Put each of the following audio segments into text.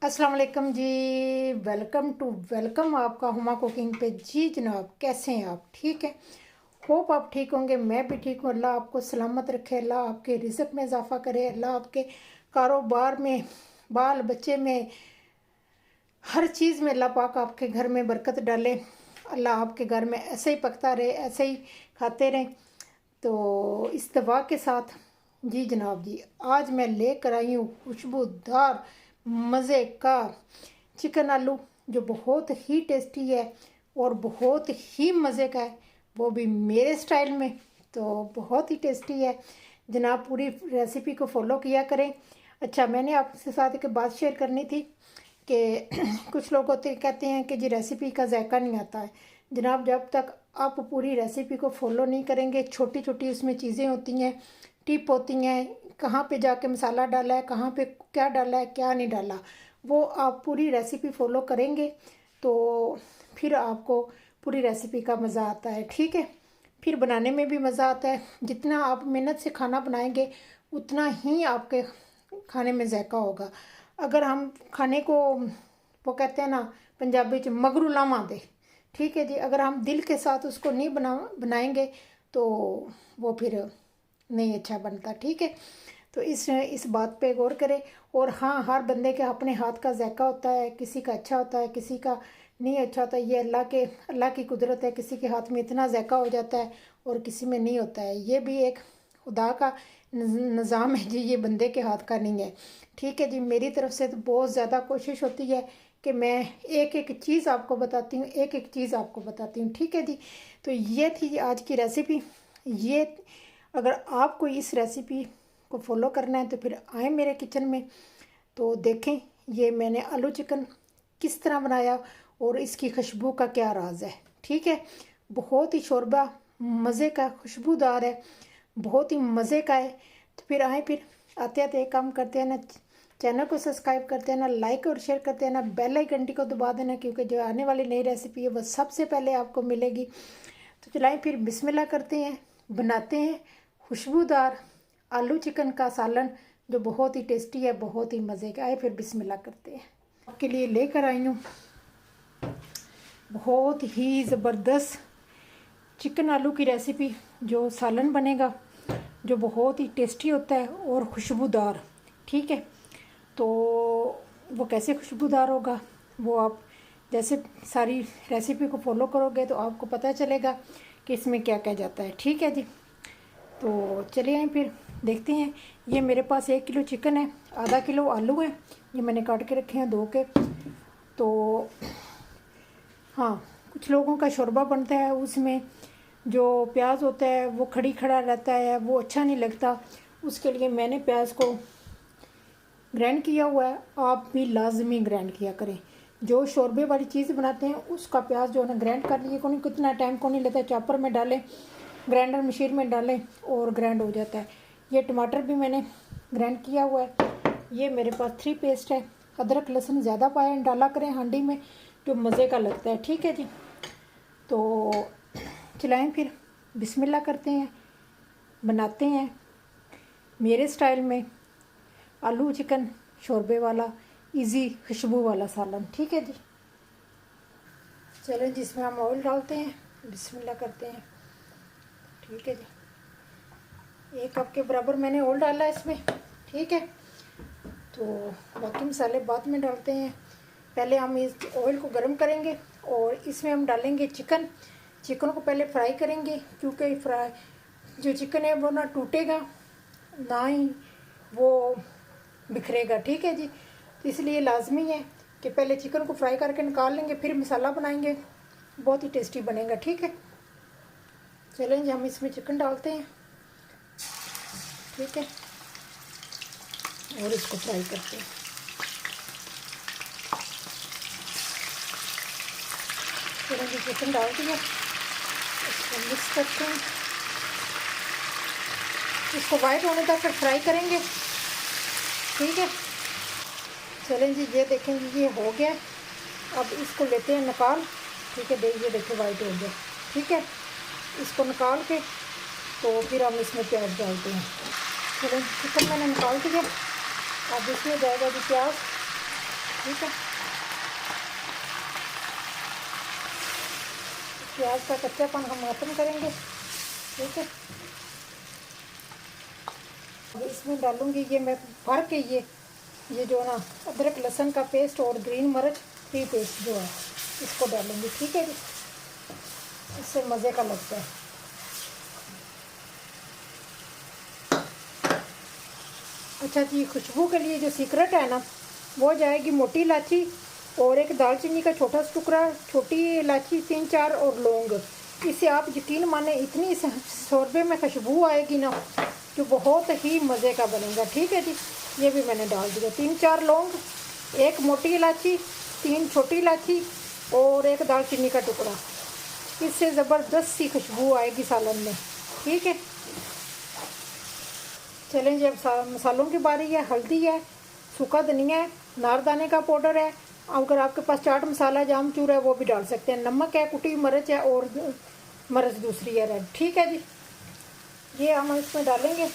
अस्सलाम वालेकुम जी। वेलकम आपका हुमा कुकिंग पे। जी जनाब, कैसे हैं आप? ठीक है, होप आप ठीक होंगे। मैं भी ठीक हूँ। अल्लाह आपको सलामत रखे, अल्लाह आपके रिज़्क में इजाफ़ा करे, अल्लाह आपके कारोबार में, बाल बच्चे में, हर चीज़ में अल्लाह पाक आपके घर में बरकत डाले। अल्लाह आपके घर में ऐसे ही पकता रहे, ऐसे ही खाते रहें। तो इस दवा के साथ जी जनाब जी, आज मैं लेकर आई हूँ खुशबूदार मज़े का चिकन आलू, जो बहुत ही टेस्टी है और बहुत ही मज़े का है, वो भी मेरे स्टाइल में। तो बहुत ही टेस्टी है जनाब, पूरी रेसिपी को फॉलो किया करें। अच्छा, मैंने आपके साथ एक बात शेयर करनी थी कि कुछ लोग होते कहते हैं कि जी रेसिपी का जायका नहीं आता है। जनाब, जब तक आप पूरी रेसिपी को फॉलो नहीं करेंगे, छोटी छोटी उसमें चीज़ें होती हैं, टिप होती हैं, कहाँ पे जाके मसाला डाला है, कहाँ पे क्या डाला है, क्या नहीं डाला, वो आप पूरी रेसिपी फॉलो करेंगे तो फिर आपको पूरी रेसिपी का मज़ा आता है। ठीक है, फिर बनाने में भी मज़ा आता है। जितना आप मेहनत से खाना बनाएंगे उतना ही आपके खाने में जायका होगा। अगर हम खाने को, वो कहते हैं ना पंजाबी च मगरू लावा दे, ठीक है जी, अगर हम दिल के साथ उसको नहीं बनाएंगे तो वो फिर नहीं अच्छा बनता। ठीक है, तो इस बात पे गौर करें। और हाँ, हर बंदे के अपने हाथ का जायका होता है, किसी का अच्छा होता है, किसी का नहीं अच्छा होता है। ये अल्लाह की कुदरत है, किसी के हाथ में इतना जायका हो जाता है और किसी में नहीं होता है। ये भी एक खुदा का निज़ाम है जी, ये बंदे के हाथ का नहीं है। ठीक है जी, मेरी तरफ से तो बहुत ज़्यादा कोशिश होती है कि मैं एक एक चीज़ आपको बताती हूँ, एक एक चीज़ आपको बताती हूँ। ठीक है जी, तो ये थी आज की रेसिपी। ये अगर आपको इस रेसिपी को फॉलो करना है तो फिर आए मेरे किचन में, तो देखें ये मैंने आलू चिकन किस तरह बनाया और इसकी खुशबू का क्या राज है। ठीक है, बहुत ही शोरबा मज़े का, खुशबूदार है, बहुत ही मज़े का है। तो फिर आए, फिर आते आते एक काम करते हैं ना, चैनल को सब्सक्राइब करते हैं ना, लाइक और शेयर करते हैं ना, बेल आइकन घंटी को दबा देना, क्योंकि जो आने वाली नई रेसिपी है वह सबसे पहले आपको मिलेगी। तो चलाएं फिर बिस्मिल्लाह करते हैं, बनाते हैं खुशबूदार आलू चिकन का सालन, जो बहुत ही टेस्टी है, बहुत ही मज़े का है। फिर बिस्मिल्लाह करते हैं। आपके लिए लेकर आई हूँ बहुत ही ज़बरदस्त चिकन आलू की रेसिपी, जो सालन बनेगा, जो बहुत ही टेस्टी होता है और खुशबूदार। ठीक है, तो वो कैसे खुशबूदार होगा, वो आप जैसे सारी रेसिपी को फॉलो करोगे तो आपको पता चलेगा कि इसमें क्या क्या जाता है। ठीक है जी, तो चलिए आए फिर देखते हैं। ये मेरे पास 1 किलो चिकन है, आधा किलो आलू है, ये मैंने काट के रखे हैं धो के। तो हाँ, कुछ लोगों का शोरबा बनता है, उसमें जो प्याज होता है वो खड़ी खड़ा रहता है, वो अच्छा नहीं लगता। उसके लिए मैंने प्याज को ग्राइंड किया हुआ है। आप भी लाजमी ग्राइंड किया करें। जो शोरबे वाली चीज़ बनाते हैं उसका प्याज जो है ना ग्राइंड कर लिए, को नहीं कितना टाइम को नहीं लेता, चॉपर में डालें, ग्राइंडर मशीन में डालें और ग्राइंड हो जाता है। ये टमाटर भी मैंने ग्राइंड किया हुआ है। ये मेरे पास 3 पेस्ट है। अदरक लहसुन ज़्यादा पाए डाला करें हांडी में, जो मज़े का लगता है। ठीक है जी, तो चलाएं फिर बिस्मिल्लाह करते हैं, बनाते हैं मेरे स्टाइल में आलू चिकन शोरबे वाला इजी खुशबू वाला सालन। ठीक है जी, चलें जिसमें हम ऑयल डालते हैं, बिस्मिल्लाह करते हैं। ठीक है जी, 1 कप के बराबर मैंने ऑयल डाला है इसमें। ठीक है, तो बाकी मसाले बाद में डालते हैं। पहले हम इस ऑयल को गर्म करेंगे और इसमें हम डालेंगे चिकन। चिकन को पहले फ्राई करेंगे, क्योंकि फ्राई जो चिकन है वो ना टूटेगा ना ही वो बिखरेगा। ठीक है जी, तो इसलिए लाजमी है कि पहले चिकन को फ्राई करके निकाल लेंगे, फिर मसाला बनाएंगे, बहुत ही टेस्टी बनेगा। ठीक है, चलें जी हम इसमें चिकन डालते हैं। ठीक है, और इसको फ्राई करते हैं। चलें जी, चिकन डाल दिया, इसको मिक्स करते हैं, इसको वाइट होने तक फ्राई करेंगे। ठीक है, चलें जी, ये देखें जी ये हो गया। अब इसको लेते हैं निकाल। ठीक है, देखिए देखिए वाइट हो गया। ठीक है, इसको निकाल के तो फिर हम इसमें प्याज डालते हैं। चलें, चिकन मैंने निकाल दिया, अब इसमें जाएगा जी प्याज। ठीक है। प्याज का कच्चापन हम खत्म करेंगे, ठीक है। अब इसमें डालूंगी ये मैं भर के ये जो ना अदरक लहसुन का पेस्ट और ग्रीन मिर्च की पेस्ट जो है इसको डालूंगी, ठीक है जी। इससे मज़े का लगता है। अच्छा जी, खुशबू के लिए जो सीक्रेट है ना वो जाएगी मोटी इलायची और एक दालचीनी का छोटा सा टुकड़ा, छोटी इलायची 3-4 और लौंग। इससे आप यकीन माने इतनी शोरबे में खुशबू आएगी ना जो बहुत ही मज़े का बनेगा, ठीक है जी। ये भी मैंने डाल दिया, 3-4 लौंग, एक मोटी इलायची, 3 छोटी इलायची और एक दालचीनी का टुकड़ा। इससे ज़बरदस्त सी खुशबू आएगी सालन में, ठीक है। चलें जी, अब मसालों की बारी है। हल्दी है, सूखा धनिया है, नारदाने का पाउडर है, अगर आपके पास चाट मसाला जाम चूर है वो भी डाल सकते हैं, नमक है, कुटी मिर्च है और मिर्च दूसरी है रेड, ठीक है जी। ये हम इसमें डालेंगे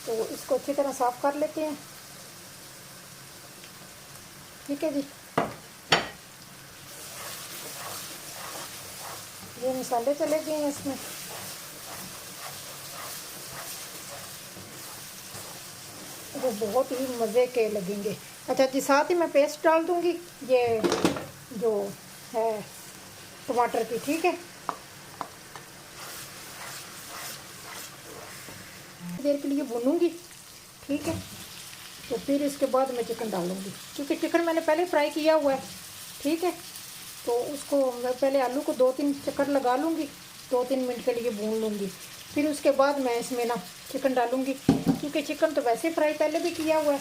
तो इसको अच्छी तरह साफ़ कर लेते हैं, ठीक है जी। ये मसाले चले गए हैं इसमें। वो बहुत ही मज़े के लगेंगे। अच्छा जी, साथ ही मैं पेस्ट डाल दूँगी ये जो है टमाटर की, ठीक है। देर के लिए भूनूंगी, ठीक है। तो फिर इसके बाद मैं चिकन डालूंगी, क्योंकि चिकन मैंने पहले फ्राई किया हुआ है, ठीक है। तो उसको मैं पहले आलू को 2-3 चक्कर लगा लूँगी, 2-3 मिनट के लिए भून लूँगी। फिर उसके बाद मैं इसमें ना चिकन डालूँगी, क्योंकि चिकन तो वैसे फ्राई पहले भी किया हुआ है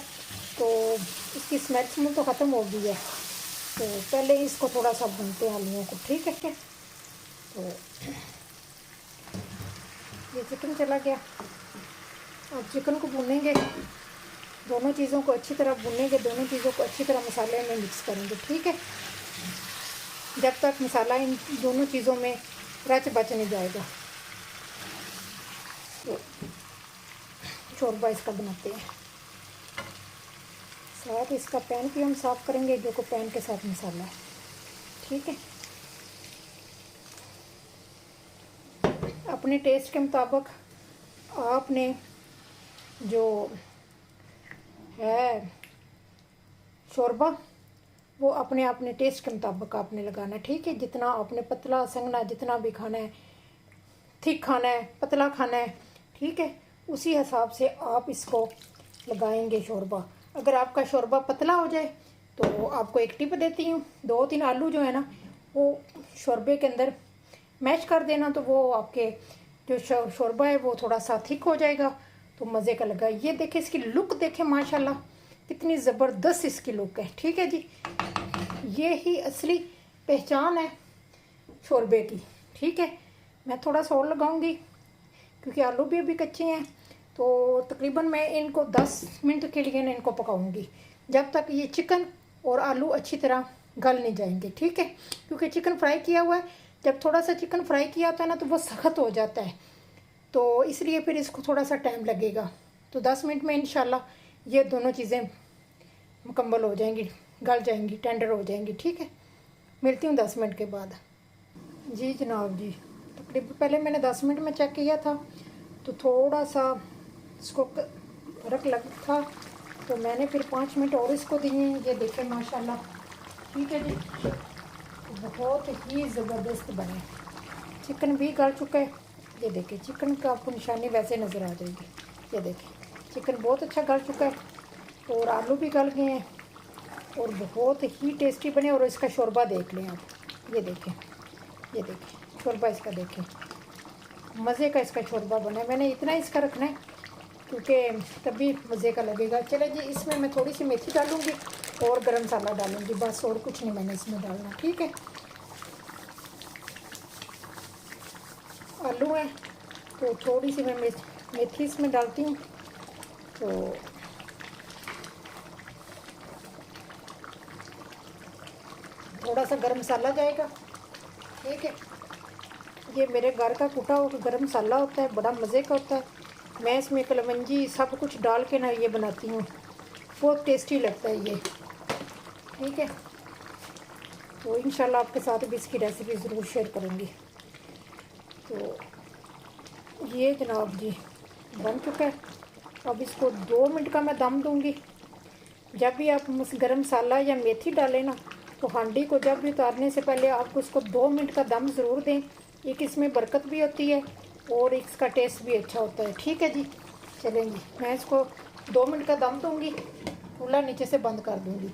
तो इसकी स्मेल तो ख़त्म हो गई है। तो पहले इसको थोड़ा सा भूनते हैं आलूओं को, ठीक है। तो ये चिकन चला गया। अब चिकन को भूनेंगे, दोनों चीज़ों को अच्छी तरह भूनेंगे, दोनों चीज़ों को अच्छी तरह मसाले में मिक्स करेंगे, ठीक है। जब तक मसाला इन दोनों चीज़ों में रच बच नहीं जाएगा। तो शोरबा इसका बनाते हैं। साथ इसका पैन भी हम साफ़ करेंगे, जो को पैन के साथ मसाला है, ठीक है। अपने टेस्ट के मुताबिक आपने जो है शोरबा वो अपने अपने टेस्ट के मुताबिक आपने लगाना है, ठीक है। जितना आपने पतला संगना जितना भी खाना है, थिक खाना है, पतला खाना है, ठीक है, उसी हिसाब से आप इसको लगाएंगे शोरबा। अगर आपका शोरबा पतला हो जाए तो आपको एक टिप देती हूँ, 2-3 आलू जो है ना वो शोरबे के अंदर मैश कर देना, तो वो आपके जो शोरबा है वो थोड़ा सा थिक हो जाएगा, तो मज़े का लगा। ये देखें, इसकी लुक देखें, माशाल्लाह कितनी ज़बरदस्त इसकी लुक है, ठीक है जी। ये ही असली पहचान है शोरबे की, ठीक है। मैं थोड़ा सा और लगाऊंगी क्योंकि आलू भी अभी कच्चे हैं, तो तकरीबन मैं इनको 10 मिनट के लिए इनको पकाऊंगी, जब तक ये चिकन और आलू अच्छी तरह गल नहीं जाएंगे, ठीक है। क्योंकि चिकन फ्राई किया हुआ है, जब थोड़ा सा चिकन फ्राई किया होता है ना तो वो सख्त हो जाता है, तो इसलिए फिर इसको थोड़ा सा टाइम लगेगा। तो 10 मिनट में इंशाल्लाह ये दोनों चीज़ें मुकम्मल हो जाएंगी, गल जाएंगी, टेंडर हो जाएंगी, ठीक है। मिलती हूँ 10 मिनट के बाद। जी जनाब जी, तकरीबन पहले मैंने 10 मिनट में चेक किया था तो थोड़ा सा इसको फर्क लगा था, तो मैंने फिर 5 मिनट और इसको दिए। ये देखें माशाल्लाह, ठीक है जी, बहुत ही ज़बरदस्त बने। चिकन भी गल चुका है, ये देखें, चिकन का आपको निशानी वैसे नज़र आ जाएगी। ये देखें, चिकन बहुत अच्छा गल चुका है और आलू भी गल गए हैं और बहुत ही टेस्टी बने। और इसका शोरबा देख लें आप, ये देखें, ये देखें शोरबा इसका देखें, मज़े का इसका शोरबा बना है। मैंने इतना इसका रखना है क्योंकि तभी मज़े का लगेगा। चले जी, इसमें मैं थोड़ी सी मेथी डालूँगी और गरम मसाला डालूँगी, बस और कुछ नहीं मैंने इसमें डालना, ठीक है। आलू है तो थोड़ी सी मैं मेथी इसमें डालती हूँ, तो थोड़ा सा गरम मसाला जाएगा, ठीक है। ये मेरे घर का कुटा हुआ गरम मसाला होता है, बड़ा मज़े का होता है। मैं इसमें कलमंजी सब कुछ डाल के ना ये बनाती हूँ, बहुत टेस्टी लगता है ये। ठीक है। तो इंशाल्लाह आपके साथ भी इसकी रेसिपी ज़रूर शेयर करूँगी। तो ये जनाब जी बन चुका है। अब इसको 2 मिनट का मैं दम दूँगी। जब भी आप गरम मसाला या मेथी डालें ना, तो हांडी को जब भी उतारने से पहले आप उसको 2 मिनट का दम ज़रूर दें। एक इसमें बरकत भी होती है और इसका टेस्ट भी अच्छा होता है। ठीक है जी, चलें जी, मैं इसको 2 मिनट का दम दूँगी, चूल्हा नीचे से बंद कर दूँगी।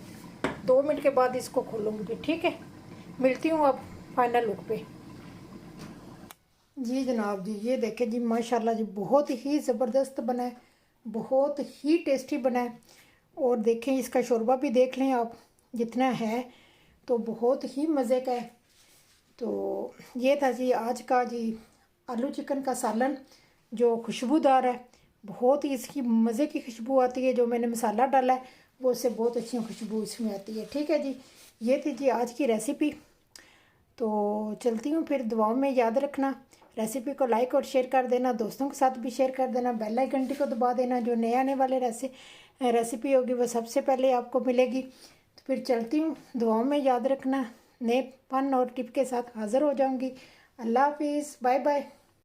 2 मिनट के बाद इसको खोलूँगी फिर। ठीक है, मिलती हूँ अब फाइनल लुक पे। जी जनाब जी, ये देखें जी, माशाल्लाह जी, बहुत ही ज़बरदस्त बना है, बहुत ही टेस्टी बना है। और देखें इसका शोरबा भी देख लें आप, जितना है तो बहुत ही मज़े का है। तो ये था जी आज का जी आलू चिकन का सालन, जो खुशबूदार है। बहुत ही इसकी मज़े की खुशबू आती है। जो मैंने मसाला डाला है वो उससे बहुत अच्छी खुशबू इसमें आती है। ठीक है जी, ये थी जी आज की रेसिपी। तो चलती हूँ फिर, दुआओं में याद रखना। रेसिपी को लाइक और शेयर कर देना, दोस्तों के साथ भी शेयर कर देना, बेल आइकन घंटी को दबा देना। जो नए आने वाले रेसिपी होगी वो सबसे पहले आपको मिलेगी। तो फिर चलती हूँ, दुआओं में याद रखना। नए फन और टिप के साथ हाज़िर हो जाऊँगी। अल्लाह हाफिज़, बाय बाय।